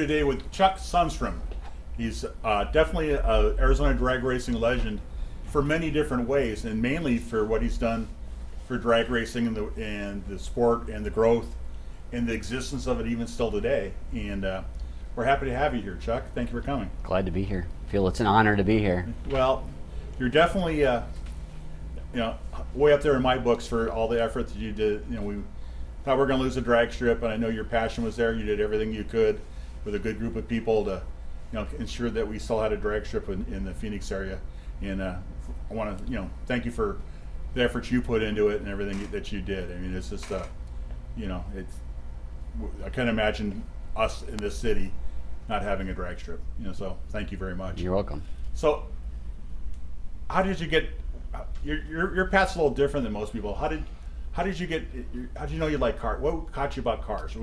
today with Chuck Sundstrom. He's definitely a Arizona drag racing legend for many different ways, and mainly for what he's done for drag racing and the sport and the growth and the existence of it even still today. And we're happy to have you here, Chuck. Thank you for coming. Glad to be here. Feel it's an honor to be here. Well, you're definitely way up there in my books for all the effort that you did. We thought we were going to lose the drag strip, and I know your passion was there. You did everything you could with a good group of people to ensure that we still had a drag strip in the Phoenix area. And I want to thank you for the efforts you put into it and everything that you did. I mean, it's just I can't imagine us in this city not having a drag strip. So thank you very much. You're welcome. So how did you get your path's a little different than most people. How did you know you like cars? What caught you about cars?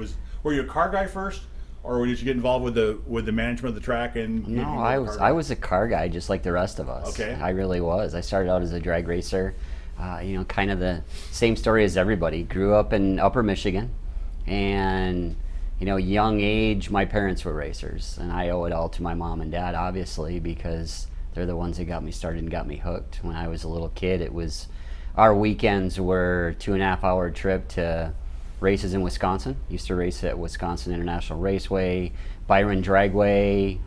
Were you a car guy first, or did you get involved with the management of the track? And no, I was a car guy just like the rest of us. Okay. I really was. I started out as a drag racer. Kind of the same story as everybody. Grew up in Upper Michigan, and young age, my parents were racers, and I owe it all to my mom and dad, obviously, because they're the ones that got me started and got me hooked. When I was a little kid, our weekends were 2.5-hour trip to races in Wisconsin. Used to race at Wisconsin International Raceway, Byron Dragway,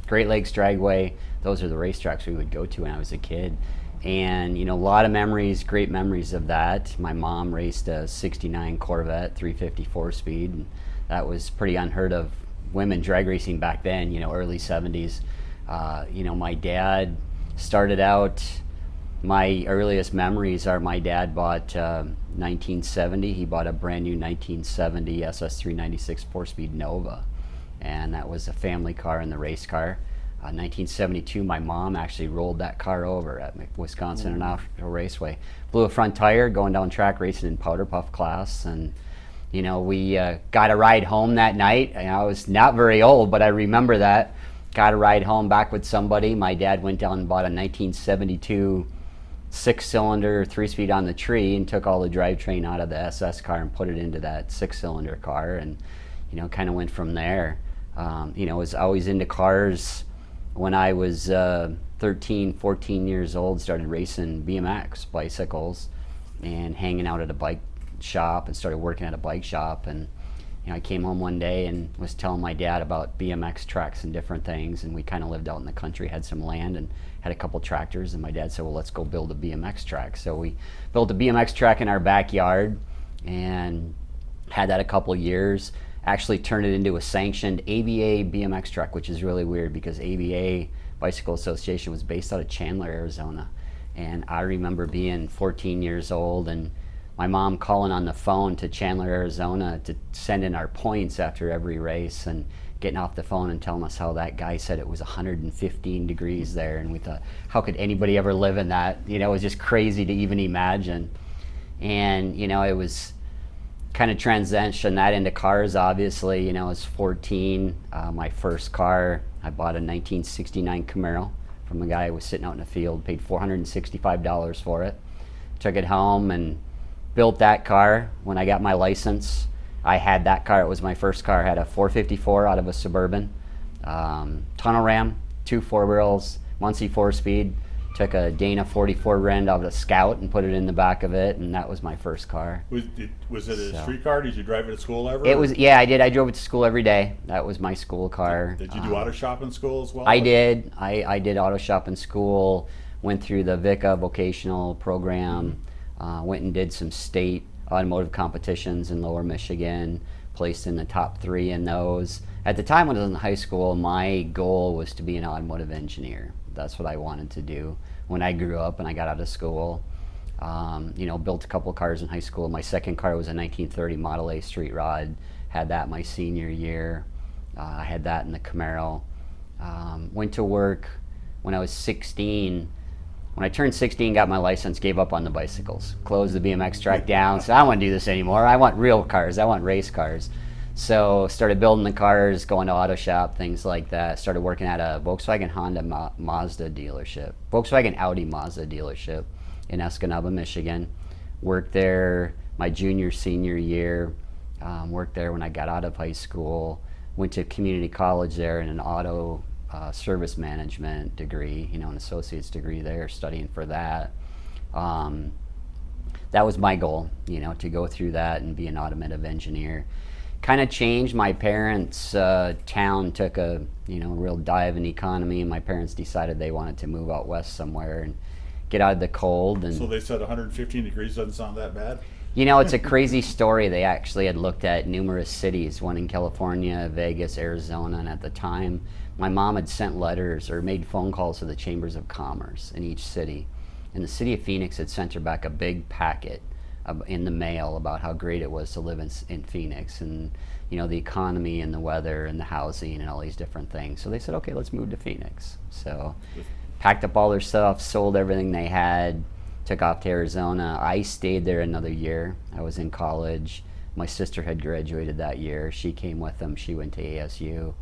Great Lakes Dragway. Those are the racetracks we would go to when I was a kid. And a lot of memories, great memories of that. My mom raced a '69 Corvette 350 4-speed. And that was pretty unheard of women drag racing back then, early 70s. My dad started out, my earliest memories are my dad bought 1970. He bought a brand new 1970 SS 396 4-speed Nova. And that was a family car and the race car. 1972, my mom actually rolled that car over at Wisconsin International Raceway. Blew a front tire going down track racing in powder puff class. And we got a ride home that night. I was not very old, but I remember that. Got a ride home back with somebody. My dad went down and bought a 1972 6-cylinder 3-speed on the tree and took all the drivetrain out of the SS car and put it into that 6-cylinder car, and kind of went from there. Was always into cars. When I was 13, 14 years old, started racing BMX bicycles and hanging out at a bike shop and started working at a bike shop. And I came home one day and was telling my dad about BMX tracks and different things, and we kind of lived out in the country, had some land and had a couple tractors, and my dad said, well, let's go build a BMX track. So we built a BMX track in our backyard and had that a couple years. Actually turned it into a sanctioned ABA BMX track, which is really weird because ABA Bicycle Association was based out of Chandler, Arizona. And I remember being 14 years old and my mom calling on the phone to Chandler, Arizona to send in our points after every race, and getting off the phone and telling us how that guy said it was 115 degrees there. And we thought, how could anybody ever live in that? It was just crazy to even imagine. And it was kind of transitioned that into cars, obviously. I was 14. My first car, I bought a 1969 Camaro from a guy who was sitting out in the field, paid $465 for it. Took it home and built that car. When I got my license, I had that car. It was my first car. I had a 454 out of a Suburban, tunnel ram, 2 4-wheels, Muncie 4-speed. Took a Dana 44 Rend out of a Scout and put it in the back of it, and that was my first car. Was it a street car? Did you drive it to school ever? It was, yeah, I did. I drove it to school every day. That was my school car. Did you do auto shop in school as well? I did. I did auto shop in school, went through the VICA vocational program, went and did some state automotive competitions in Lower Michigan, placed in the top 3 in those. At the time when I was in high school, my goal was to be an automotive engineer. That's what I wanted to do when I grew up and I got out of school. Built a couple cars in high school. My second car was a 1930 Model A street rod. Had that my senior year. I had that in the Camaro. Went to work when I was 16. When I turned 16, got my license, gave up on the bicycles. Closed the BMX track down. Said, I don't want to do this anymore. I want real cars. I want race cars. So started building the cars, going to auto shop, things like that. Started working at a Volkswagen Mazda dealership, Volkswagen Audi Mazda dealership in Escanaba, Michigan. Worked there my junior, senior year. Worked there when I got out of high school. went to community college there in an auto service management degree, an associate's degree there, studying for that. That was my goal, to go through that and be an automotive engineer. Kind of changed. My parents' town took a real dive in economy, and my parents decided they wanted to move out west somewhere and get out of the cold. And So they said 115 degrees doesn't sound that bad? it's a crazy story. They actually had looked at numerous cities, one in California, Vegas, Arizona, and at the time, my mom had sent letters or made phone calls to the chambers of commerce in each city. And the city of Phoenix had sent her back a big packet in the mail about how great it was to live in Phoenix, and the economy and the weather and the housing and all these different things. So they said, okay, let's move to Phoenix. So packed up all their stuff, sold everything they had, took off to Arizona. I stayed there another year. I was in college. My sister had graduated that year. She came with them. She went to ASU,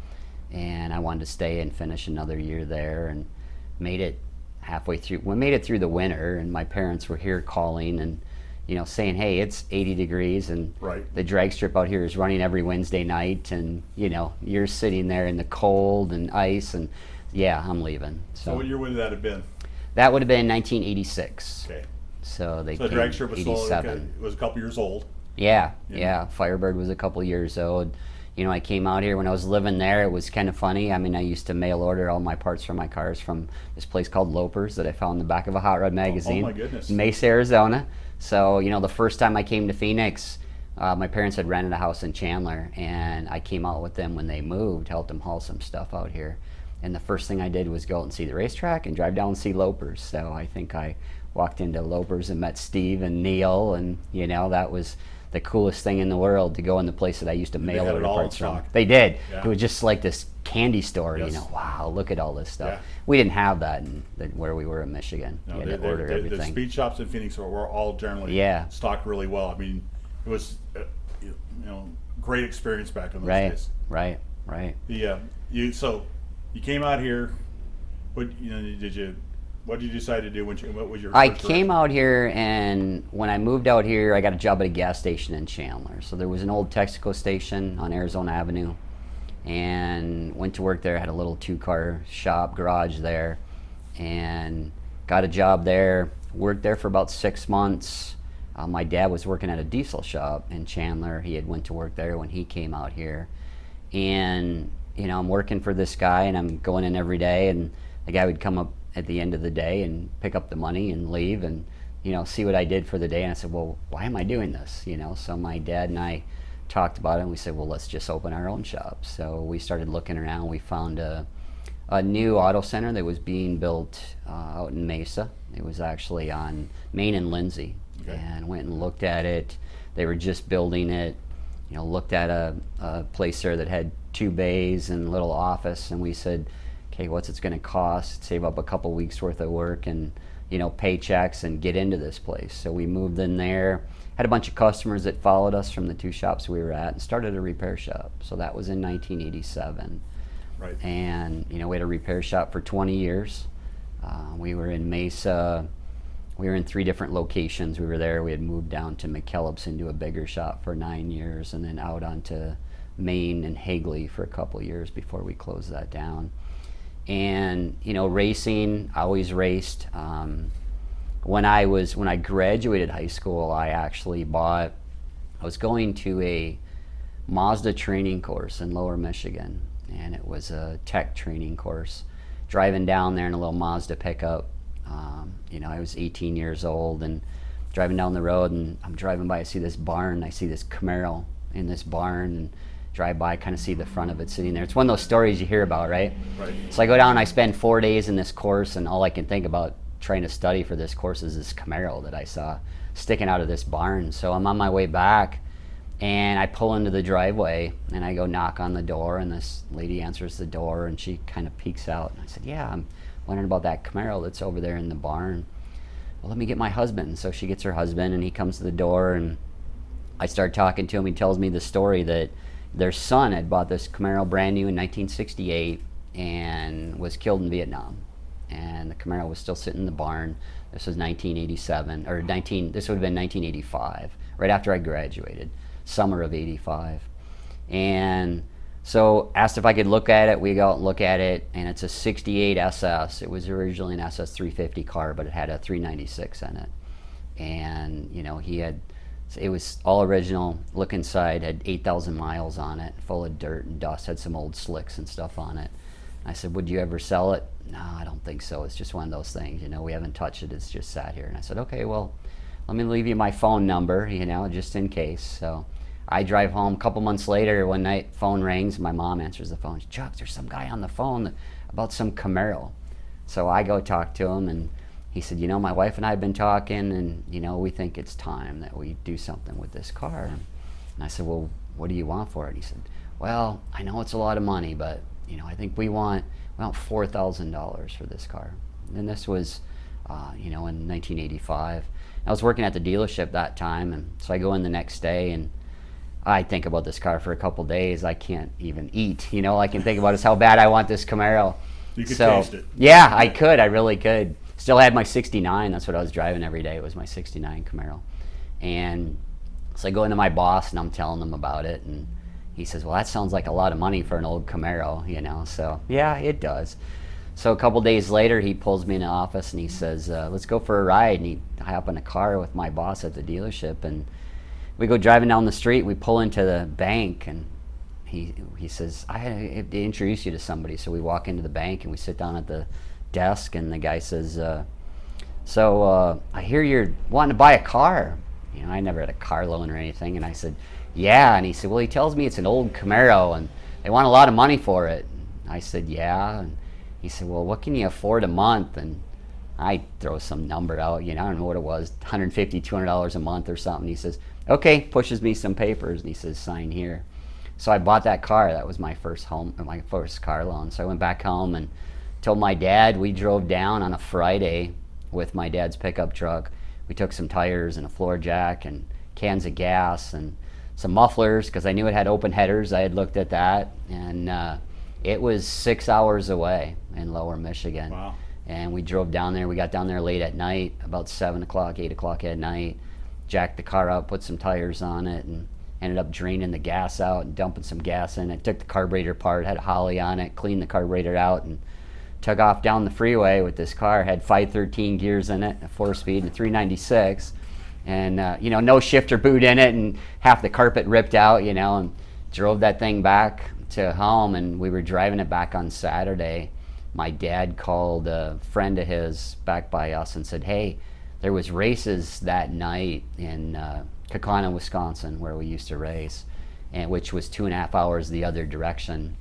and I wanted to stay and finish another year there, and made it halfway through. We made it through the winter, and my parents were here calling and saying, hey, it's 80 degrees and Right. the drag strip out here is running every Wednesday night, and you're sitting there in the cold and ice, and yeah, I'm leaving. So what year would that have been? That would have been 1986. Okay. So they So the came drag strip was still, 87. it was a couple years old. Yeah. Firebird was a couple years old. I came out here when I was living there. It was kind of funny. I mean, I used to mail order all my parts for my cars from this place called Lopers that I found in the back of a hot rod magazine. Oh my goodness. In Mesa, Arizona. So, the first time I came to Phoenix, my parents had rented a house in Chandler, and I came out with them when they moved, helped them haul some stuff out here. And the first thing I did was go out and see the racetrack and drive down and see Lopers. So I think I walked into Lopers and met Steve and Neil, and that was the coolest thing in the world, to go in the place that I used to mail had it order all in parts from. stock. They did. Yeah. It was just like this candy store. Yes. Wow, look at all this stuff. Yeah. We didn't have that where we were in Michigan. No, You had to order the everything. speed shops in Phoenix were all generally Yeah. stocked really well. I mean, it was great experience back in those Right, days. right. You came out here. What did you decide to do what was your I first came out here, and when I moved out here, I got a job at a gas station in Chandler. So there was an old Texaco station on Arizona Avenue, and went to work there. Had a little 2-car shop garage there, and got a job there. Worked there for about 6 months. My dad was working at a diesel shop in Chandler. He had went to work there when he came out here, and I'm working for this guy, and I'm going in every day, and the guy would come up at the end of the day and pick up the money and leave, and see what I did for the day. And I said, well, why am I doing this? So my dad and I talked about it, and we said, well, let's just open our own shop. So we started looking around. We found a new auto center that was being built out in Mesa. It was actually on Main and Lindsay. Okay. And went and looked at it. They were just building it. Looked at a place there that had 2 bays and a little office, and we said, okay, what's it's going to cost? Save up a couple weeks worth of work and paychecks and get into this place. So we moved in there. Had a bunch of customers that followed us from the 2 shops we were at, and started a repair shop. So that was in 1987. Right. And we had a repair shop for 20 years. We were in Mesa. We were in 3 different locations. We were there. We had moved down to McKellips into a bigger shop for 9 years, and then out onto Maine and Hagley for a couple years before we closed that down. And racing, I always raced. When I graduated high school, I was going to a Mazda training course in Lower Michigan, and it was a tech training course. Driving down there in a little Mazda pickup. I was 18 years old, and driving down the road, and I'm driving by, I see this barn, I see this Camaro in this barn, and drive by, kind of see the front of it sitting there. It's one of those stories you hear about, right? Right. So I go down, I spend 4 days in this course, and all I can think about trying to study for this course is this Camaro that I saw sticking out of this barn. So I'm on my way back, and I pull into the driveway, and I go knock on the door, and this lady answers the door, and she kind of peeks out, and I said, yeah, I'm wondering about that Camaro that's over there in the barn. Well, let me get my husband. So she gets her husband, and he comes to the door, and I start talking to him. He tells me the story that their son had bought this Camaro brand new in 1968 and was killed in Vietnam. And the Camaro was still sitting in the barn. This was 1987, this would have been 1985, right after I graduated, summer of 85. And So asked if I could look at it. We go out and look at it, and it's a 68 SS. It was originally an SS 350 car, but it had a 396 in it. And it was all original. Look inside, had 8,000 miles on it, full of dirt and dust, had some old slicks and stuff on it. I said, would you ever sell it? No, I don't think so. It's just one of those things, we haven't touched it. It's just sat here. And I said, okay, well, let me leave you my phone number, just in case. So I drive home a couple months later. One night, phone rings. My mom answers the phone. Chuck, there's some guy on the phone about some Camaro. So I go talk to him, and he said, my wife and I have been talking, and, we think it's time that we do something with this car. And I said, well, what do you want for it? And he said, well, I know it's a lot of money, but, I think we want $4,000 for this car. And this was, in 1985. I was working at the dealership that time, and so I go in the next day, and I think about this car for a couple days. I can't even eat. All I can think about is how bad I want this Camaro. You could taste it. Yeah, I could. I really could. Still had my 69. That's what I was driving every day. It was my 69 Camaro. And so I go into my boss, and I'm telling him about it. And he says, well, that sounds like a lot of money for an old Camaro, So, yeah, it does. So a couple days later, he pulls me in the office, and he says, let's go for a ride. And I hop in a car with my boss at the dealership. And we go driving down the street. We pull into the bank, and he says, I had to introduce you to somebody. So we walk into the bank, and we sit down at the desk, and the guy says, so I hear you're wanting to buy a car. I never had a car loan or anything. And I said, yeah. And he said, well, he tells me it's an old Camaro, and they want a lot of money for it. And I said, yeah. And he said, well, what can you afford a month? And I throw some number out, I don't know what it was, $150, $200 a month or something. He says, okay, pushes me some papers, and he says, sign here. So I bought that car. That was my first car loan. So I went back home and told my dad. We drove down on a Friday with my dad's pickup truck. We took some tires and a floor jack and cans of gas and some mufflers, because I knew it had open headers. I had looked at that, and it was 6 hours away in Lower Michigan. Wow. And we drove down there. We got down there late at night, about 7 o'clock, 8 o'clock at night, jacked the car up, put some tires on it, and ended up draining the gas out and dumping some gas in it. Took the carburetor apart, had a Holly on it, cleaned the carburetor out, and took off down the freeway with this car. Had 513 gears in it, a 4-speed, and a 396. And, no shifter boot in it, and half the carpet ripped out, and drove that thing back to home. And we were driving it back on Saturday. My dad called a friend of his back by us and said, hey, there was races that night in Kaukauna, Wisconsin, where we used to race, and which was 2.5 hours the other direction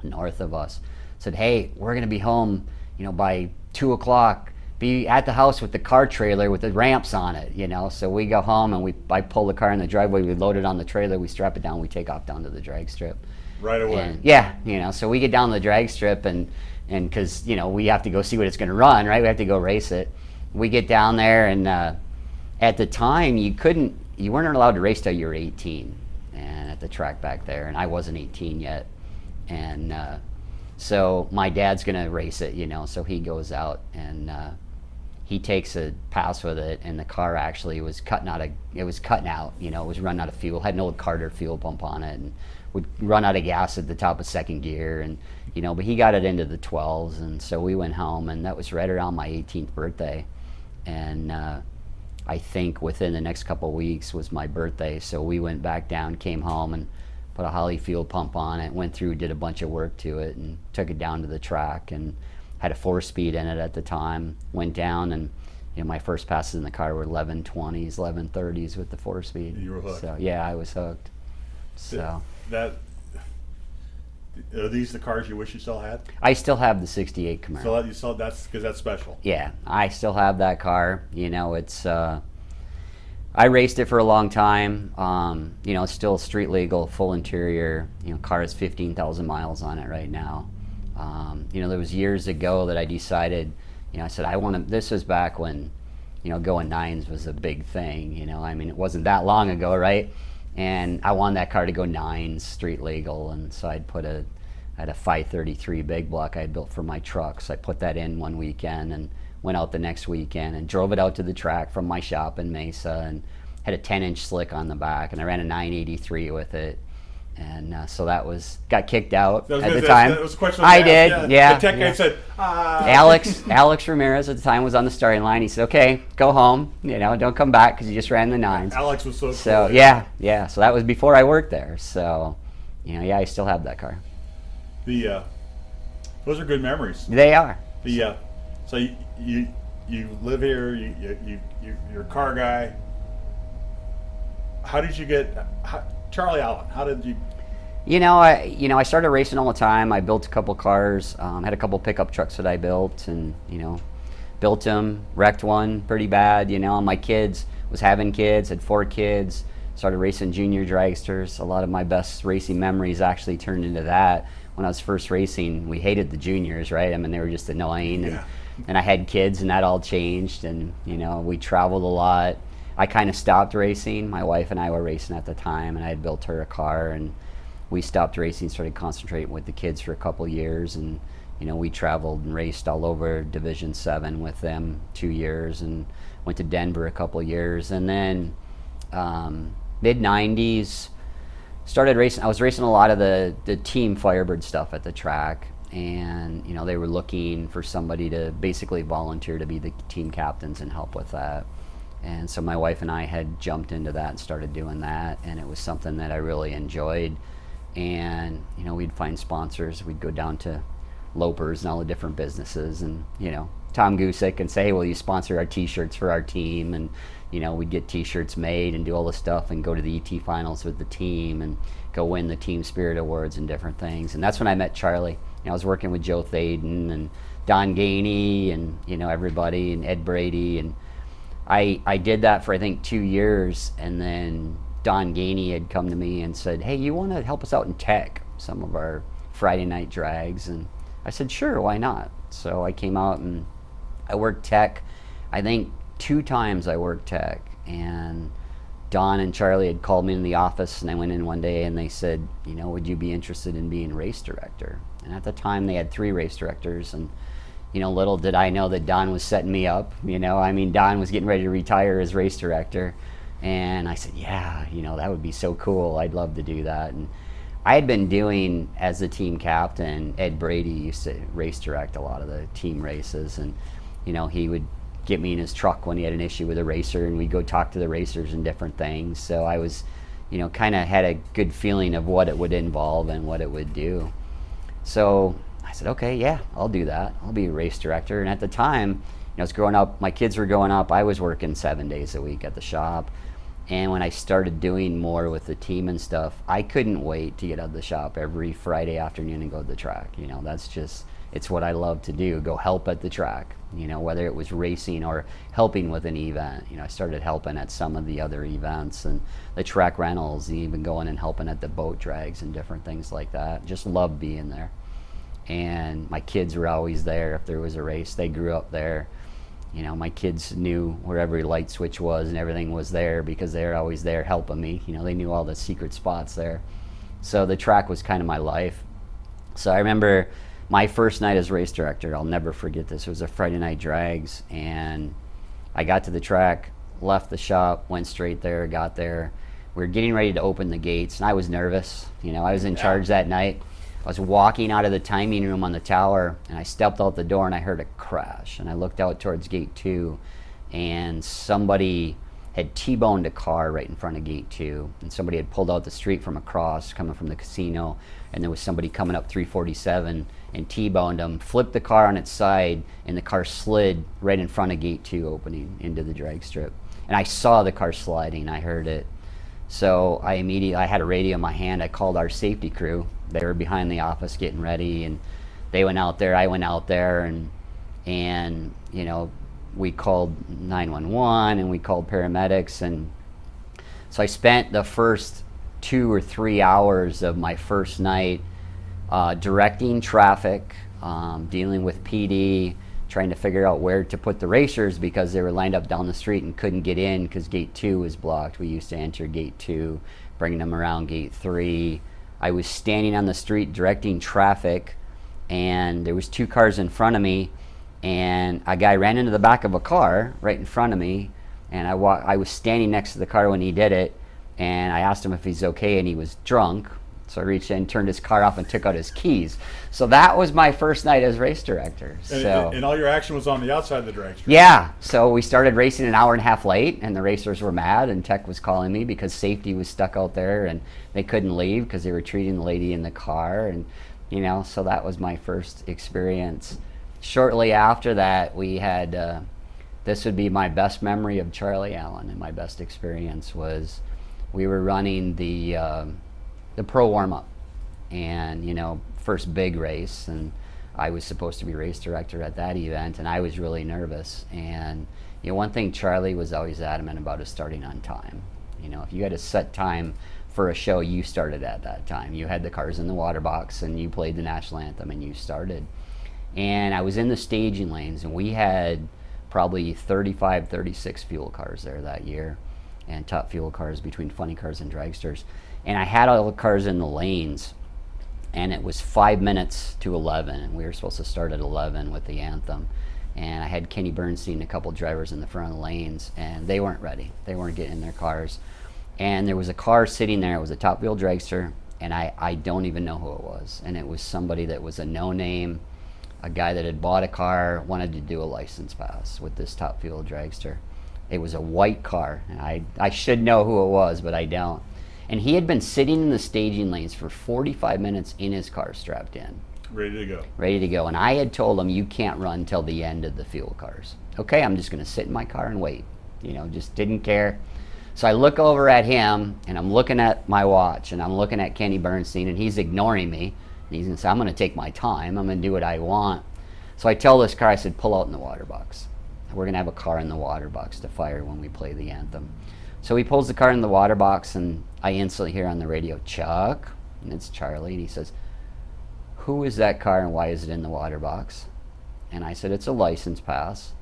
north of us. Said, hey, we're going to be home, by 2 o'clock. Be at the house with the car trailer with the ramps on it, So we go home, and I pull the car in the driveway. We load it on the trailer. We strap it down. We take off down to the drag strip. Right away. And, yeah, so we get down the drag strip, and because, we have to go see what it's going to run, right? We have to go race it. We get down there, and at the time, you weren't allowed to race till you were 18, and at the track back there, and I wasn't 18 yet. And so my dad's going to race it, so he goes out, and he takes a pass with it, and the car actually was cutting out, it was running out of fuel, had an old Carter fuel pump on it, and would run out of gas at the top of second gear, and but he got it into the 12s. And so we went home, and that was right around my 18th birthday. And I think within the next couple of weeks was my birthday, so we went back down, came home, and put a Holly fuel pump on it, went through, did a bunch of work to it, and took it down to the track, and had a 4-speed in it at the time. Went down, and my first passes in the car were 1120s, 1130s with the 4-speed. You were hooked. So yeah, I was hooked. So are these the cars you wish you still had? I still have the 68 Camaro. So that's because that's special. Yeah, I still have that car. It's I raced it for a long time. It's still street legal, full interior. Car has 15,000 miles on it right now. There was years ago that I decided, I said I want to. This was back when, going 9s was a big thing. It wasn't that long ago, right? And I wanted that car to go 9s, street legal, and so I had a 533 big block I had built for my trucks. I put that in one weekend and went out the next weekend and drove it out to the track from my shop in Mesa, and had a 10-inch slick on the back, and I ran a 983 with it. And so that got kicked out That was at the good. time. That was a question I was did, asked. yeah. The tech guy yeah. said, Alex Ramirez at the time was on the starting line. He said, "Okay, go home. Don't come back because you just ran the nines." Alex was so So cool. yeah. So that was before I worked there. So, I still have that car. Those are good memories. They are. So you live here. You're a car guy. How did you get Charlie Allen? How did you? I started racing all the time. I built a couple cars. Had a couple pickup trucks that I built, and built them. Wrecked one pretty bad. My kids was having kids. Had 4 kids. Started racing junior dragsters. A lot of my best racing memories actually turned into that. When I was first racing, we hated the juniors, right? I mean, they were just annoying. And I had kids, and that all changed. And we traveled a lot. I kind of stopped racing. My wife and I were racing at the time, and I had built her a car, and we stopped racing, started concentrating with the kids for a couple years, and we traveled and raced all over Division 7 with them 2 years, and went to Denver a couple years, and then mid 90s started racing. I was racing a lot of the Team Firebird stuff at the track, and they were looking for somebody to basically volunteer to be the team captains and help with that. And so my wife and I had jumped into that and started doing that, and it was something that I really enjoyed. And we'd find sponsors. We'd go down to Lopers and all the different businesses, and Tom Gusick, and say, "Hey, will you sponsor our T-shirts for our team?" And we'd get T-shirts made and do all this stuff, and go to the ET finals with the team, and go win the Team Spirit Awards and different things. And that's when I met Charlie. I was working with Joe Thaden and Don Gainey and everybody, and Ed Brady, and I did that for I think 2 years, and then Don Gainey had come to me and said, "Hey, you want to help us out in tech, some of our Friday night drags?" And I said, "Sure, why not?" So I came out and I worked tech. I think 2 times I worked tech, and Don and Charlie had called me in the office, and I went in one day and they said, "Would you be interested in being race director?" And at the time they had 3 race directors, and little did I know that Don was setting me up. Don was getting ready to retire as race director. And I said, yeah, that would be so cool. I'd love to do that. And I had been doing, as the team captain, Ed Brady used to race direct a lot of the team races. And, he would get me in his truck when he had an issue with a racer, and we'd go talk to the racers and different things. So I was, kind of had a good feeling of what it would involve and what it would do. So I said, okay, yeah, I'll do that. I'll be a race director. And at the time, I was growing up, my kids were growing up, I was working 7 days a week at the shop. And when I started doing more with the team and stuff, I couldn't wait to get out of the shop every Friday afternoon and go to the track. That's just, it's what I love to do, go help at the track, whether it was racing or helping with an event. I started helping at some of the other events and the track rentals, and even going and helping at the boat drags and different things like that. Just loved being there. And my kids were always there if there was a race. They grew up there. My kids knew where every light switch was and everything was there because they were always there helping me. They knew all the secret spots there. So the track was kind of my life. So I remember my first night as race director, I'll never forget this. It was a Friday night drags, and I got to the track, left the shop, went straight there, got there. We were getting ready to open the gates, and I was nervous. I was in charge that night. I was walking out of the timing room on the tower, and I stepped out the door and I heard a crash, and I looked out towards gate 2, and somebody had T-boned a car right in front of gate 2, and somebody had pulled out the street from across coming from the casino, and there was somebody coming up 347 and T-boned them, flipped the car on its side, and the car slid right in front of gate 2 opening into the drag strip. And I saw the car sliding, I heard it. So I had a radio in my hand. I called our safety crew. They were behind the office getting ready, and they went out there. I went out there, and we called 911 and we called paramedics. And so I spent the first 2 or 3 hours of my first night directing traffic, dealing with PD, trying to figure out where to put the racers because they were lined up down the street and couldn't get in because gate 2 was blocked. We used to enter gate 2, bringing them around gate 3. I was standing on the street directing traffic, and there was 2 cars in front of me, and a guy ran into the back of a car right in front of me, and I was standing next to the car when he did it, and I asked him if he's okay, and he was drunk, So I reached in, turned his car off, and took out his keys. So that was my first night as race director. And all your action was on the outside of the drag strip. Yeah. So we started racing an hour and a half late, and the racers were mad, and Tech was calling me because safety was stuck out there, and they couldn't leave because they were treating the lady in the car. And, so that was my first experience. Shortly after that, we had, this would be my best memory of Charlie Allen, and my best experience was we were running the pro warm-up, and first big race, and I was supposed to be race director at that event, and I was really nervous. And one thing Charlie was always adamant about is starting on time. If you had a set time for a show, you started at that time. You had the cars in the water box, and you played the national anthem, and you started. And I was in the staging lanes, and we had probably 35, 36 fuel cars there that year, and top fuel cars between funny cars and dragsters. And I had all the cars in the lanes, and it was 5 minutes to 11, and we were supposed to start at 11 with the anthem. And I had Kenny Bernstein, a couple drivers in the front of the lanes, and they weren't ready. They weren't getting in their cars. And there was a car sitting there. It was a top wheel dragster, and I don't even know who it was. And it was somebody that was a no-name, a guy that had bought a car, wanted to do a license pass with this top fuel dragster. It was a white car, and I should know who it was, but I don't. And he had been sitting in the staging lanes for 45 minutes in his car strapped in. Ready to go. Ready to go. And I had told him, you can't run till the end of the fuel cars. Okay, I'm just going to sit in my car and wait. Just didn't care. So I look over at him, and I'm looking at my watch, and I'm looking at Kenny Bernstein, and he's ignoring me. And he's going to say, I'm going to take my time. I'm going to do what I want. So I tell this car, I said, pull out in the water box. We're going to have a car in the water box to fire when we play the anthem. So he pulls the car in the water box, and I instantly hear on the radio, Chuck, and it's Charlie, and he says, who is that car and why is it in the water box? And I said, it's a license pass.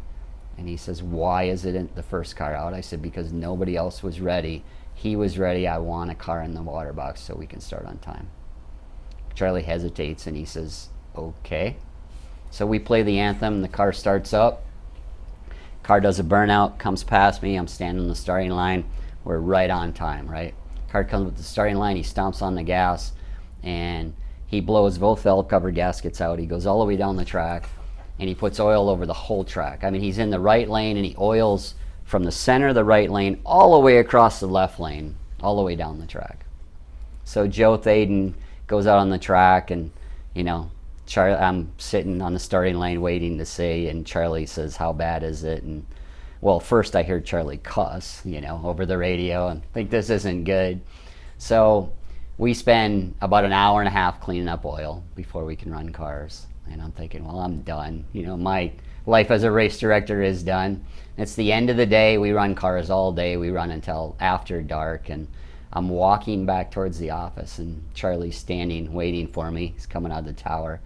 And he says, why is it in the first car out? I said, because nobody else was ready. He was ready. I want a car in the water box so we can start on time. Charlie hesitates, and he says, okay. So we play the anthem, the car starts up. Car does a burnout, comes past me. I'm standing on the starting line. We're right on time, right? Car comes with the starting line. He stomps on the gas, and he blows both valve cover gaskets out. He goes all the way down the track, and he puts oil over the whole track. I mean, he's in the right lane, and he oils from the center of the right lane all the way across the left lane, all the way down the track. So Joe Thaden goes out on the track, and I'm sitting on the starting lane waiting to see, and Charlie says, how bad is it? And well, first I heard Charlie cuss, over the radio, and think this isn't good. So we spend about an hour and a half cleaning up oil before we can run cars. And I'm thinking, well, I'm done. My life as a race director is done. It's the end of the day. We run cars all day. We run until after dark, and I'm walking back towards the office, and Charlie's standing waiting for me. He's coming out of the tower,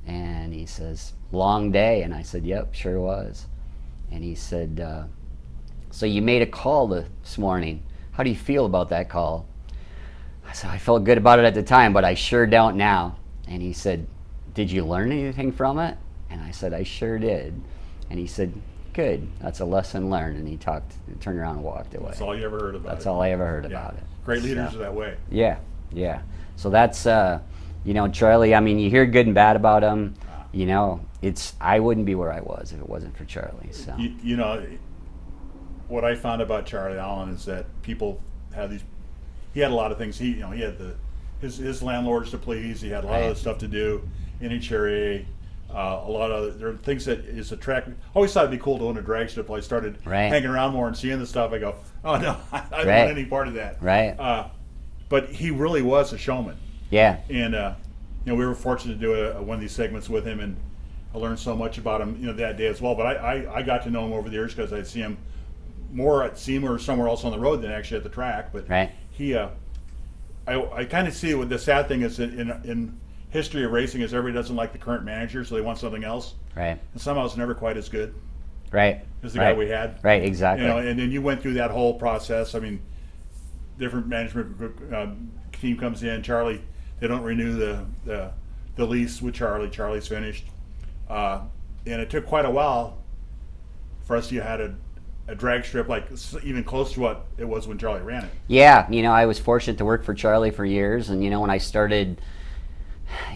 and he says, long day? And I said, yep, sure was. And he said, so you made a call this morning. How do you feel about that call? I said, I felt good about it at the time, but I sure don't now. And he said, did you learn anything from it? And I said, I sure did. And he said, good, that's a lesson learned. And he turned around and walked away. That's all you ever heard about it. That's all I ever heard about it. Great leaders are that way. Yeah. So that's, Charlie, I mean, you hear good and bad about him. I wouldn't be where I was if it wasn't for Charlie. So what I found about Charlie Allen is that people have these. He had a lot of things. He had his landlords to please. He had a lot of other stuff to do. NHRA, a lot of there are things that is attractive. I always thought it'd be cool to own a drag strip. I started hanging around more and seeing the stuff. I go, oh no, I don't want any part of that. Right. But he really was a showman. Yeah. And we were fortunate to do one of these segments with him, and I learned so much about him, that day as well. But I got to know him over the years because I'd see him more at SEMA or somewhere else on the road than actually at the track. But he, I kind of see what the sad thing is that in history of racing is everybody doesn't like the current manager, so they want something else. Right. And somehow it's never quite as good. Right. As the guy we had. Right. Exactly. And then you went through that whole process. I mean, different management group, team comes in. Charlie, they don't renew the lease with Charlie. Charlie's finished, and it took quite a while for us to had a drag strip like even close to what it was when Charlie ran it. Yeah, I was fortunate to work for Charlie for years, and when I started,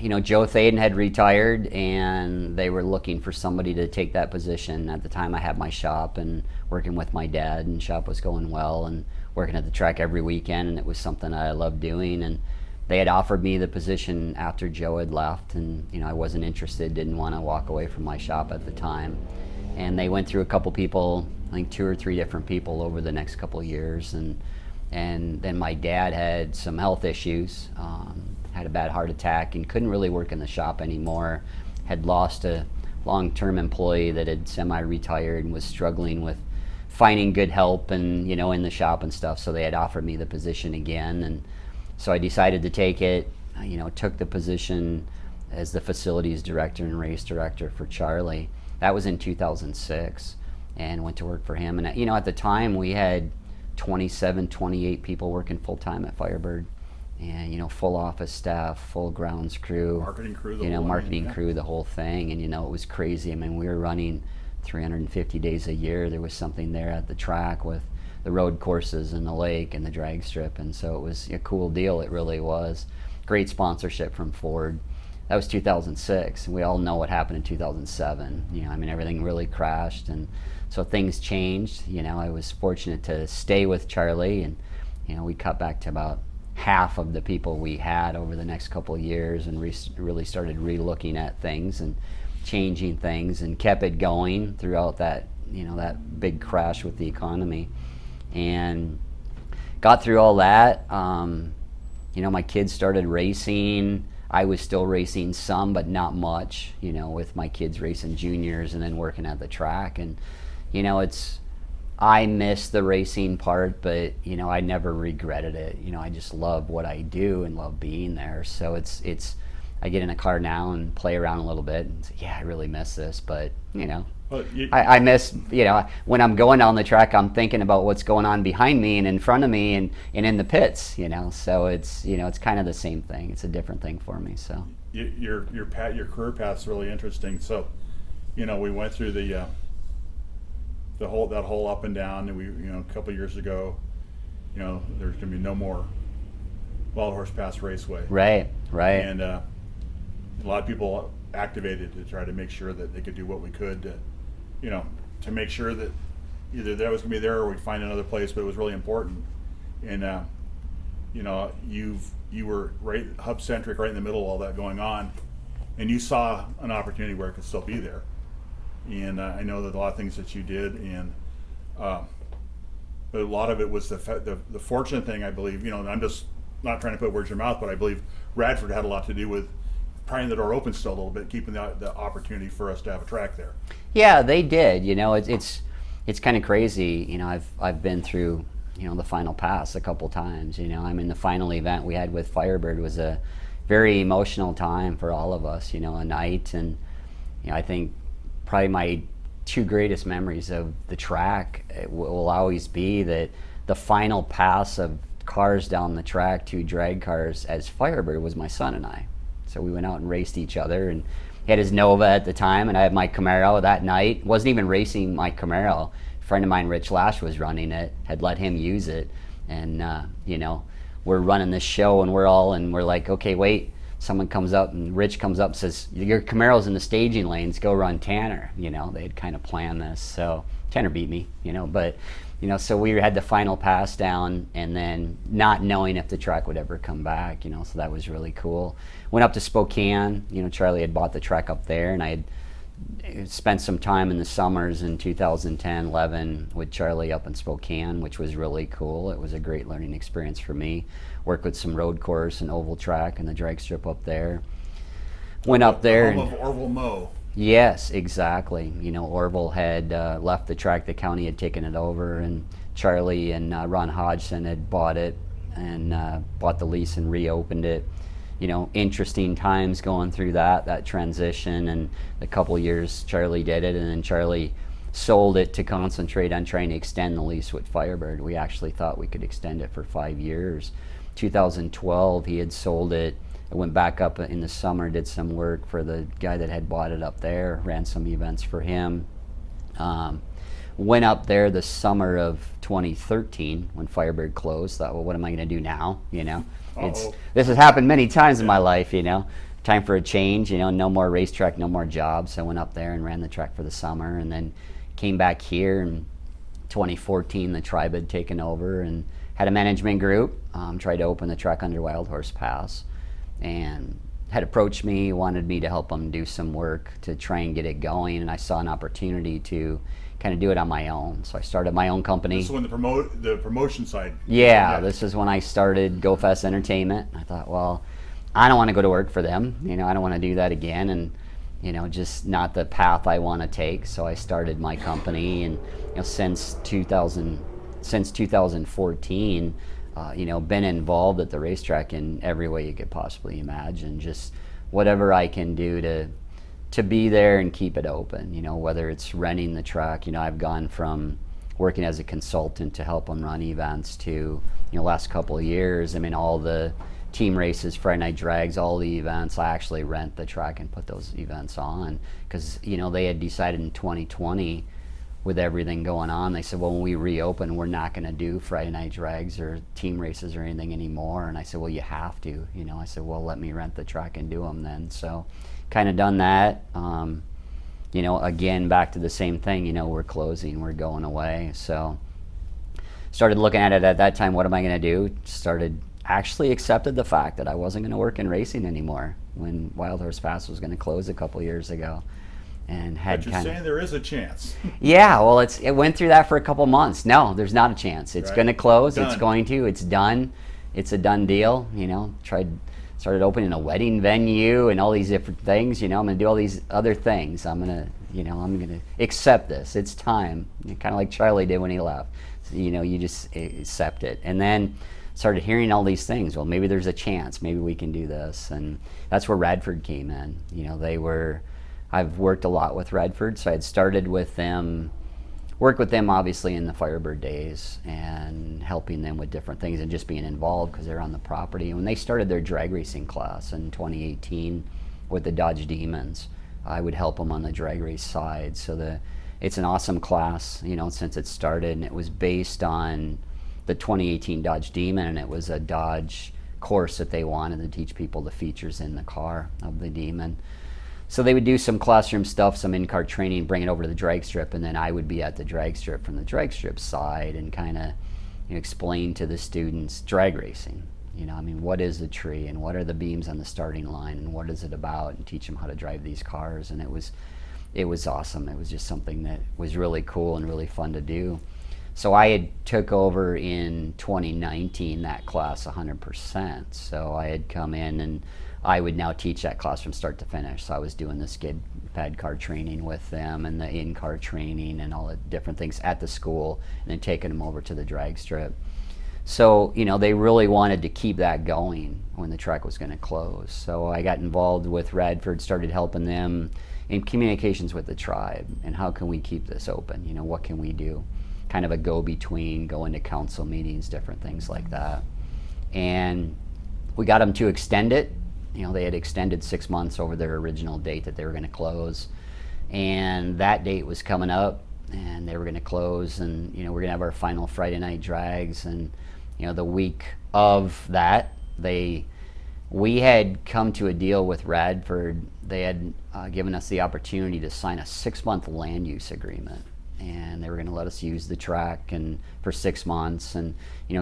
Joe Thaden had retired, and they were looking for somebody to take that position. At the time, I had my shop and working with my dad, and shop was going well, and working at the track every weekend, and it was something I loved doing. And they had offered me the position after Joe had left, and I wasn't interested, didn't want to walk away from my shop at the time. And they went through a couple people, I think 2 or 3 different people over the next couple of years, and then my dad had some health issues, had a bad heart attack, and couldn't really work in the shop anymore. Had lost a long-term employee that had semi-retired and was struggling with finding good help and in the shop and stuff. So they had offered me the position again, and so I decided to take it. Took the position as the facilities director and race director for Charlie. That was in 2006, and went to work for him. And at the time we had 27, 28 people working full time at Firebird, and full office staff, full grounds crew, Marketing crew, crew, the whole thing. And it was crazy. I mean, we were running 350 days a year. There was something there at the track with the road courses and the lake and the drag strip, and so it was a cool deal. It really was. Great sponsorship from Ford. That was 2006. We all know what happened in 2007. Everything really crashed, and so things changed. I was fortunate to stay with Charlie, and we cut back to about half of the people we had over the next couple of years, and really started re-looking at things and changing things, and kept it going throughout that that big crash with the economy, and got through all that. My kids started racing. I was still racing some, but not much, with my kids racing juniors and then working at the track. And, I miss the racing part, but, I never regretted it. I just love what I do and love being there. So I get in a car now and play around a little bit and say, yeah, I really miss this, but, I miss, when I'm going down the track, I'm thinking about what's going on behind me and in front of me and in the pits, so it's, it's kind of the same thing. It's a different thing for me. So your career path's really interesting. So, we went through the whole up and down, and we, a couple of years ago, there's gonna be no more Wild Horse Pass Raceway. Right. And a lot of people activated to try to make sure that they could do what we could to make sure that either that was going to be there or we'd find another place, but it was really important. And you were right hub centric, right in the middle of all that going on, and you saw an opportunity where it could still be there. And I know that a lot of things that you did, and but a lot of it was the fortunate thing, I believe. I'm just not trying to put words in your mouth, but I believe Radford had a lot to do with prying the door open still a little bit, keeping the opportunity for us to have a track there. Yeah, they did. It's kind of crazy. I've been through the final pass a couple times. The final event we had with Firebird was a very emotional time for all of us. A night, and I think probably my 2 greatest memories of the track will always be that the final pass of cars down the track, 2 drag cars as Firebird, was my son and I. So we went out and raced each other, and he had his Nova at the time, and I had my Camaro that night. Wasn't even racing my Camaro. A friend of mine, Rich Lash, was running it, had let him use it, and we're running this show, and we're like, okay, wait. Someone comes up, and Rich comes up and says, your Camaro's in the staging lanes, go run Tanner. They had kind of planned this. So Tanner beat me, but so we had the final pass down, and then not knowing if the track would ever come back, so that was really cool. Went up to Spokane. Charlie had bought the track up there, and I had spent some time in the summers in 2010, 11 with Charlie up in Spokane, which was really cool. It was a great learning experience for me. Worked with some road course and oval track and the drag strip up there. Went up there. The home of Orville Moe. Yes, exactly. Orville had left the track. The county had taken it over, and Charlie and Ron Hodgson had bought it and bought the lease and reopened it. Interesting times going through that transition, and a couple years Charlie did it, and then Charlie sold it to concentrate on trying to extend the lease with Firebird. We actually thought we could extend it for 5 years. 2012, he had sold it. I went back up in the summer, did some work for the guy that had bought it up there, ran some events for him. went up there the summer of 2013 when Firebird closed. Thought, well, what am I going to do now? This has happened many times in my life. Time for a change. No more racetrack, no more jobs. So I went up there and ran the track for the summer, and then came back here in 2014. The tribe had taken over and had a management group. Tried to open the track under Wild Horse Pass, and had approached me, wanted me to help them do some work to try and get it going, and I saw an opportunity to kind of do it on my own. So I started my own company. This is when the promotion side. Yeah, this is when I started Go Fast Entertainment. I thought, well, I don't want to go to work for them. I don't want to do that again, and just not the path I want to take. So I started my company, and since 2014. Been involved at the racetrack in every way you could possibly imagine. Just whatever I can do to be there and keep it open. Whether it's renting the track. I've gone from working as a consultant to help them run events to, last couple of years. All the team races, Friday night drags, all the events, I actually rent the track and put those events on because, they had decided in 2020 with everything going on, they said, well, when we reopen, we're not going to do Friday night drags or team races or anything anymore. And I said, well, you have to. I said, well, let me rent the track and do them then. So kind of done that. Again, back to the same thing, we're closing, we're going away. So started looking at it at that time, what am I going to do? Actually accepted the fact that I wasn't going to work in racing anymore when Wild Horse Pass was going to close a couple years ago. And but you're saying there is a chance. Yeah, well, it went through that for a couple months. No, there's not a chance. It's going to close. Done. It's done. It's a done deal. Started opening a wedding venue and all these different things. I'm going to do all these other things. I'm going to accept this. It's time. Kind of like Charlie did when he left. So, you just accept it. And then started hearing all these things. Well, maybe there's a chance. Maybe we can do this. And that's where Radford came in. I've worked a lot with Redford, so I had started with them, worked with them obviously in the Firebird days and helping them with different things and just being involved because they're on the property. And when they started their drag racing class in 2018 with the Dodge Demons, I would help them on the drag race side. So it's an awesome class, since it started, and it was based on the 2018 Dodge Demon, and it was a Dodge course that they wanted to teach people the features in the car of the Demon. So they would do some classroom stuff, some in-car training, bring it over to the drag strip, and then I would be at the drag strip from the drag strip side and kind of explain to the students drag racing. What is a tree and what are the beams on the starting line and what is it about, and teach them how to drive these cars. And it was awesome. It was just something that was really cool and really fun to do. So I had took over in 2019 that class 100%. So I had come in and I would now teach that class from start to finish. So I was doing the skid pad car training with them and the in-car training and all the different things at the school, and then taking them over to the drag strip. So, they really wanted to keep that going when the track was going to close. So I got involved with Radford, started helping them in communications with the tribe and how can we keep this open? What can we do? Kind of a go-between, going to council meetings, different things like that. And we got them to extend it. They had extended 6 months over their original date that they were going to close. And that date was coming up, and they were going to close, and, we're going to have our final Friday night drags. And, the week of that, we had come to a deal with Radford. They had given us the opportunity to sign a 6-month land use agreement. And they were going to let us use the track and for 6 months. And,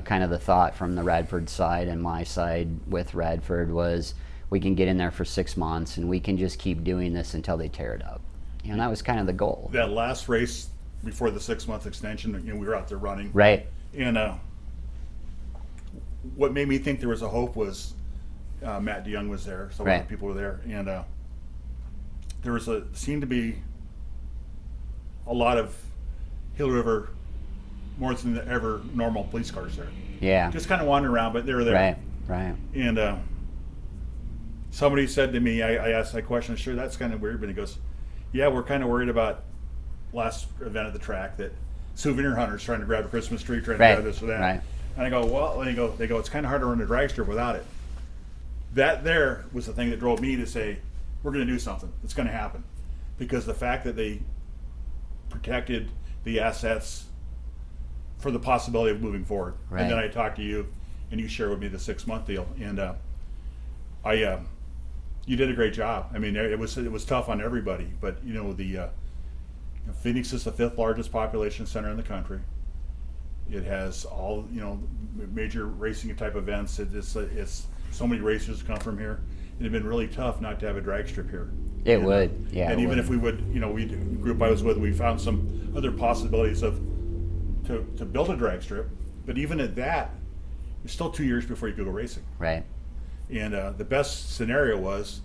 kind of the thought from the Radford side and my side with Radford was, we can get in there for 6 months and we can just keep doing this until they tear it up. And that was kind of the goal. That last race before the 6-month extension, we were out there running. Right. And what made me think there was a hope was Matt DeYoung was there. So a lot of people were there. And there seemed to be a lot of Hill River, more than ever, normal police cars there. Yeah. Just kind of wandering around, but they were there. Right. And somebody said to me, I asked that question, sure, that's kind of weird, but he goes, yeah, we're kind of worried about last event at the track that souvenir hunters trying to grab a Christmas tree, trying to grab this or that. Right. And I go, well, they go, it's kind of hard to run a drag strip without it. That there was the thing that drove me to say, we're going to do something. It's going to happen. Because the fact that they protected the assets for the possibility of moving forward. Right. And then I talked to you, and you shared with me the 6-month deal, and you did a great job. I mean, it was tough on everybody, but Phoenix is the 5th largest population center in the country. It has all major racing type events. It's so many racers come from here. It'd been really tough not to have a drag strip here. It would, yeah. And even if we would, the group I was with, we found some other possibilities to build a drag strip. But even at that, it's still 2 years before you could go racing. Right. And the best scenario was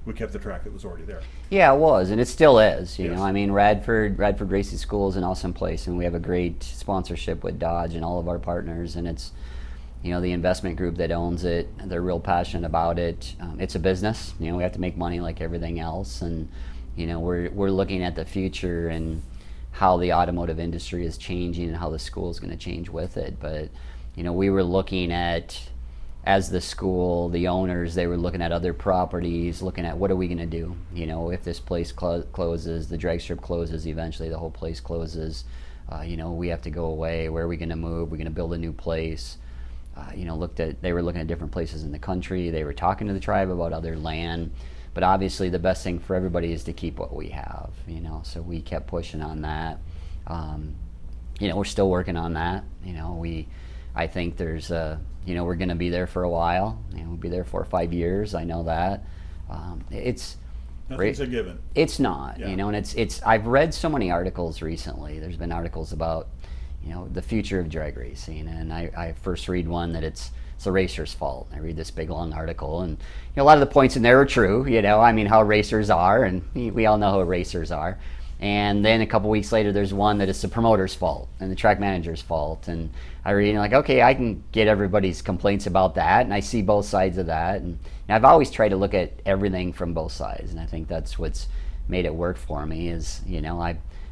we kept the track that was already there. Yeah, it was, and it still is. You Yes. know, I mean, Radford Racing School is an awesome place, and we have a great sponsorship with Dodge and all of our partners, and it's, the investment group that owns it, they're real passionate about it. It's a business. We have to make money like everything else, and we're looking at the future and how the automotive industry is changing and how the school is going to change with it. But we were looking at, as the school, the owners, they were looking at other properties, looking at what are we going to do. If this place closes, the drag strip closes, eventually the whole place closes. We have to go away. Where are we going to move? We're going to build a new place. They were looking at different places in the country. They were talking to the tribe about other land, but obviously the best thing for everybody is to keep what we have. So we kept pushing on that. We're still working on that. I think there's we're going to be there for a while. We'll be there 4 or 5 years. I know that. Nothing's a given. It's not. Yeah. And it's. I've read so many articles recently. There's been articles about the future of drag racing, and I first read one that it's the racer's fault. I read this big long article, and a lot of the points in there are true. How racers are, and we all know how racers are. And then a couple weeks later, there's one that it's the promoter's fault and the track manager's fault. And I read, okay, I can get everybody's complaints about that, and I see both sides of that. And I've always tried to look at everything from both sides, and I think that's what's made it work for me. Is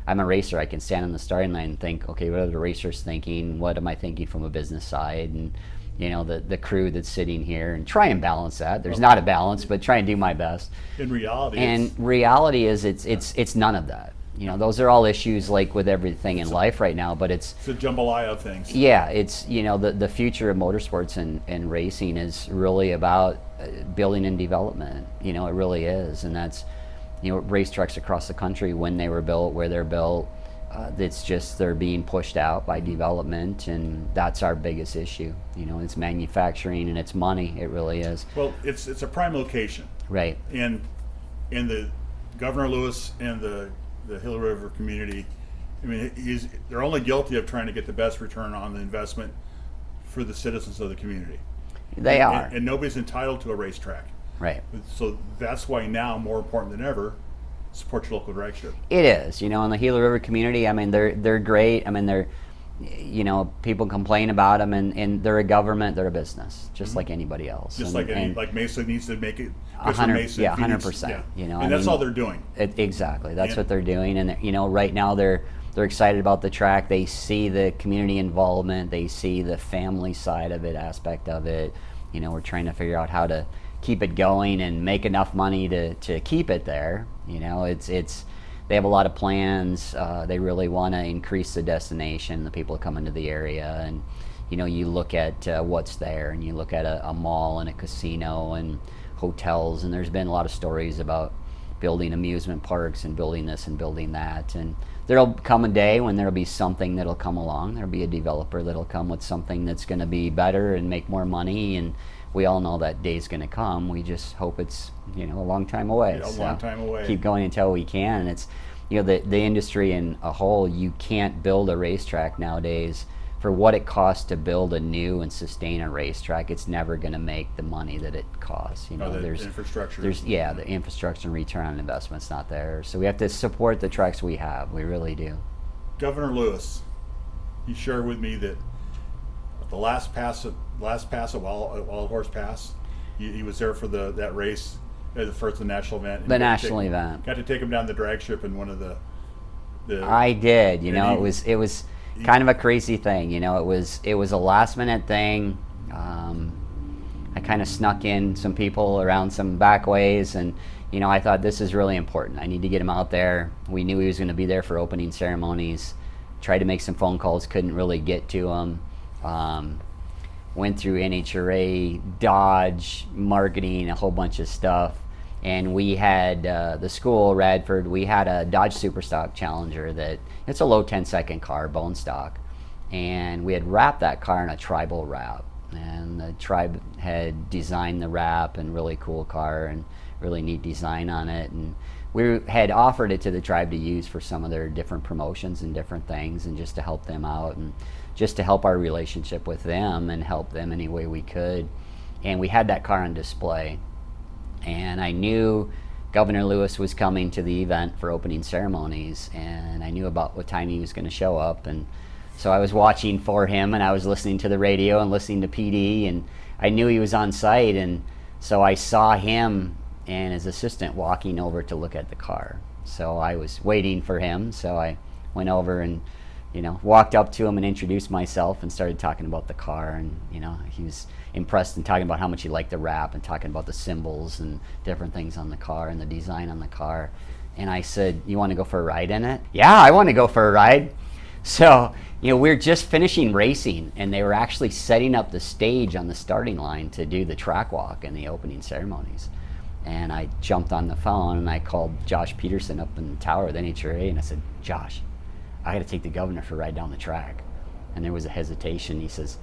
I'm a racer. I can stand on the starting line and think, okay, what are the racers thinking? What am I thinking from a business side? And the crew that's sitting here, and try and balance that. There's not a balance, but try and do my best. In reality, reality is it's none of that. Those are all issues like with everything in life right now, but it's a jambalaya of things. Yeah, it's the future of motorsports and racing is really about building and development. It really is, and that's race trucks across the country, when they were built, where they're built. It's just they're being pushed out by development, and that's our biggest issue. It's manufacturing and it's money. It really is. Well, it's a prime location, right? And in the Governor Lewis and the Hill River community, they're only guilty of trying to get the best return on the investment for the citizens of the community. They are, and nobody's entitled to a racetrack. Right. So that's why now, more important than ever, support your local drag strip. It is, in the Gila River community. They're great. They're, people complain about them, and they're a government, they're a business, just like anybody else. Just like Mesa needs to make it. 100%. And that's all they're doing. Exactly, that's what they're doing. And right now they're excited about the track. They see the community involvement. They see the family side of it, aspect of it. We're trying to figure out how to keep it going and make enough money to keep it there. They have a lot of plans. They really want to increase the destination, the people that come into the area, and you look at what's there, and you look at a mall and a casino and hotels, and there's been a lot of stories about building amusement parks and building this and building that, and there'll come a day when there'll be something that'll come along. There'll be a developer that'll come with something that's going to be better and make more money, and we all know that day's going to come. We just hope it's a long time away. A long time away. Keep going until we can. And it's the industry in a whole. You can't build a racetrack nowadays for what it costs to build a new and sustain a racetrack. It's never going to make the money that it costs. There's infrastructure. The infrastructure and return on investment's not there. So we have to support the tracks we have. We really do. Governor Lewis, he shared with me that the last pass at Wild Horse Pass, he was there for that race, the first national event. The national event. Got to take him down the drag strip in one of the. I did. It was kind of a crazy thing. It was a last minute thing. I kind of snuck in some people around some back ways, and I thought this is really important. I need to get him out there. We knew he was going to be there for opening ceremonies. tried to make some phone calls, couldn't really get to them. Went through NHRA, Dodge, marketing, a whole bunch of stuff. And we had the school, Radford, we had a Dodge Superstock Challenger that, it's a low 10-second car, bone stock. And we had wrapped that car in a tribal wrap. And the tribe had designed the wrap, and really cool car and really neat design on it. And we had offered it to the tribe to use for some of their different promotions and different things, and just to help them out and just to help our relationship with them and help them any way we could. And we had that car on display. And I knew Governor Lewis was coming to the event for opening ceremonies, and I knew about what time he was going to show up. And so I was watching for him, and I was listening to the radio and listening to PD, and I knew he was on site. And so I saw him and his assistant walking over to look at the car. So I was waiting for him. So I went over and, walked up to him and introduced myself and started talking about the car. And, he was impressed and talking about how much he liked the wrap and talking about the symbols and different things on the car and the design on the car. And I said, "You want to go for a ride in it?" "Yeah, I want to go for a ride." So, we're just finishing racing, and they were actually setting up the stage on the starting line to do the track walk and the opening ceremonies. And I jumped on the phone and I called Josh Peterson up in the tower with NHRA, and I said, "Josh, I got to take the governor for a ride down the track." And there was a hesitation. He says,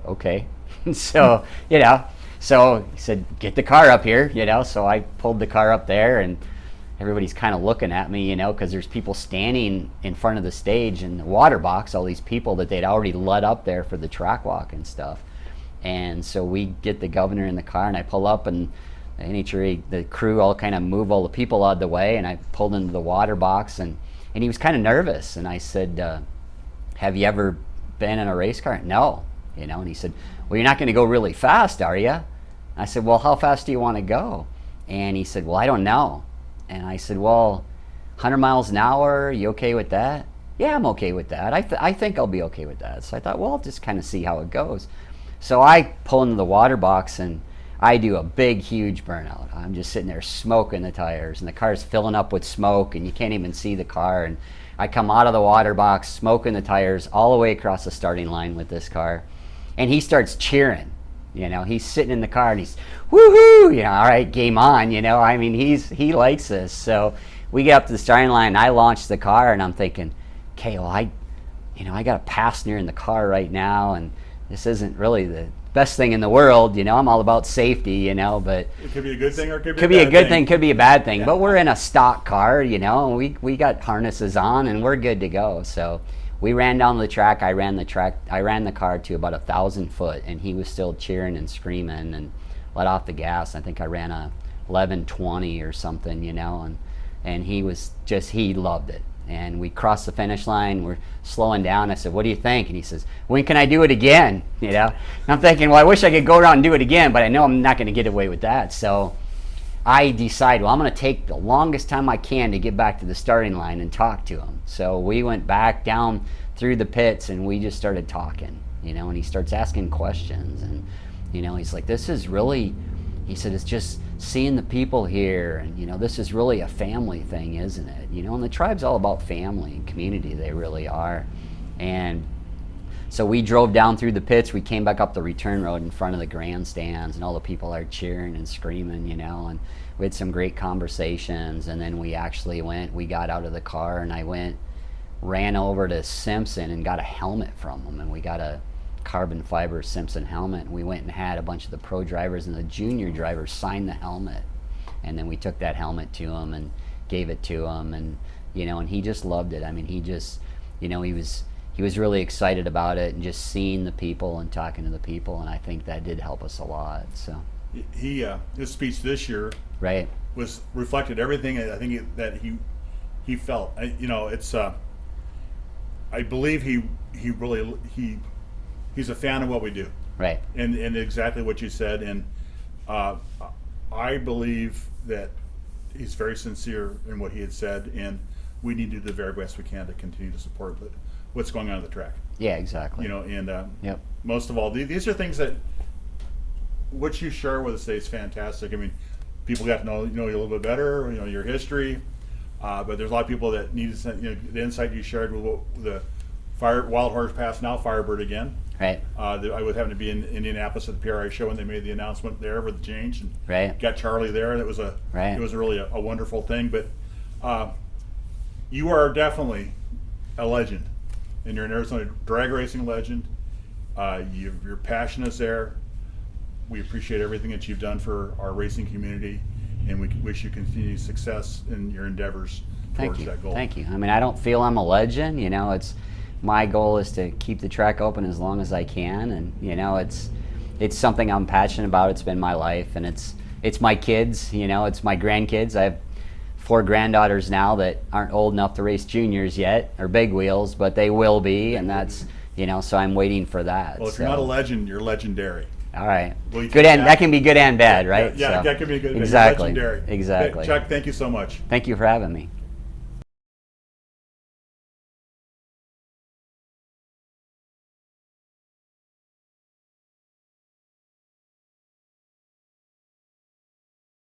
"Okay." So, so he said, "Get the car up here," So I pulled the car up there, and everybody's kind of looking at me, because there's people standing in front of the stage in the water box, all these people that they'd already let up there for the track walk and stuff. And so we get the governor in the car, and I pull up, and the NHRA, the crew all kind of move all the people out of the way, and I pulled into the water box, and he was kind of nervous. And I said, "Have you ever been in a race car?" "No." And he said, "Well, you're not going to go really fast, are you?" I said, "Well, how fast do you want to go?" And he said, "Well, I don't know." And I said, "Well, 100 miles an hour, are you okay with that?" "Yeah, I'm okay with that. I think I'll be okay with that." So I thought, well, I'll just kind of see how it goes. So I pull into the water box, and I do a big, huge burnout. I'm just sitting there smoking the tires, and the car's filling up with smoke, and you can't even see the car. And I come out of the water box, smoking the tires all the way across the starting line with this car. And he starts cheering. He's sitting in the car, and he's, "Woohoo!" All right, game on. I mean, he likes this. So we get up to the starting line, and I launch the car, and I'm thinking, okay, well, I got a passenger in the car right now, and this isn't really the best thing in the world. I'm all about safety, but it could be a good thing, or it could be a good thing, could be a bad thing. Yeah. But we're in a stock car, and we got harnesses on, and we're good to go. So we ran down the track. I ran the car to about 1,000 foot, and he was still cheering and screaming and let off the gas. I think I ran a 11:20 or something, and he was he loved it. And we crossed the finish line. We're slowing down. I said, "What do you think?" And he says, "When can I do it again?" And I'm thinking, well, I wish I could go around and do it again, but I know I'm not going to get away with that. So I decide, well, I'm going to take the longest time I can to get back to the starting line and talk to him. So we went back down through the pits, and we just started talking, and he starts asking questions. And, he's like, "This is really," he said, "it's just seeing the people here, and, this is really a family thing, isn't it?" And the tribe's all about family and community. They really are. And so we drove down through the pits. We came back up the return road in front of the grandstands, and all the people are cheering and screaming, and we had some great conversations. And then we got out of the car, and ran over to Simpson and got a helmet from him, and we got a carbon fiber Simpson helmet, and we went and had a bunch of the pro drivers and the junior drivers sign the helmet. And then we took that helmet to him and gave it to him, and and he just loved it. I mean, he just he was really excited about it, and just seeing the people and talking to the people, and I think that did help us a lot. So his speech this year right was reflected everything I think that he felt. It's I believe he's a fan of what we do, right and exactly what you said. And I believe that he's very sincere in what he had said, and we need to do the very best we can to continue to support what's going on at the track. Yeah, exactly. Yep. Most of all, these are things that what you share with us today is fantastic. I mean, people got to know you a little bit better, your history, but there's a lot of people that need the insight you shared with Wild Horse Pass, now Firebird again. Right. I would happen to be in Indianapolis at the PRI show when they made the announcement there with the change, and Right. got Charlie there, and it was Right. really a wonderful thing. But you are definitely a legend, and you're an Arizona drag racing legend. Your passion is there. We appreciate everything that you've done for our racing community, and we wish you continued success in your endeavors Thank towards you. that goal. Thank you. I mean, I don't feel I'm a legend. You know, it's my goal is to keep the track open as long as I can, and you know, it's something I'm passionate about. It's been my life, and it's my kids. You know, it's my grandkids. I have 4 granddaughters now that aren't old enough to race juniors yet or big wheels, but they will be, and that's, you know, so I'm waiting for that. Well, if so. you're not a legend, you're legendary. All right. Well, you Good take and that can be good and bad, right? Yeah, So, that can be good. Exactly. You're legendary. Exactly. Chuck, thank you so much. Thank you for having me.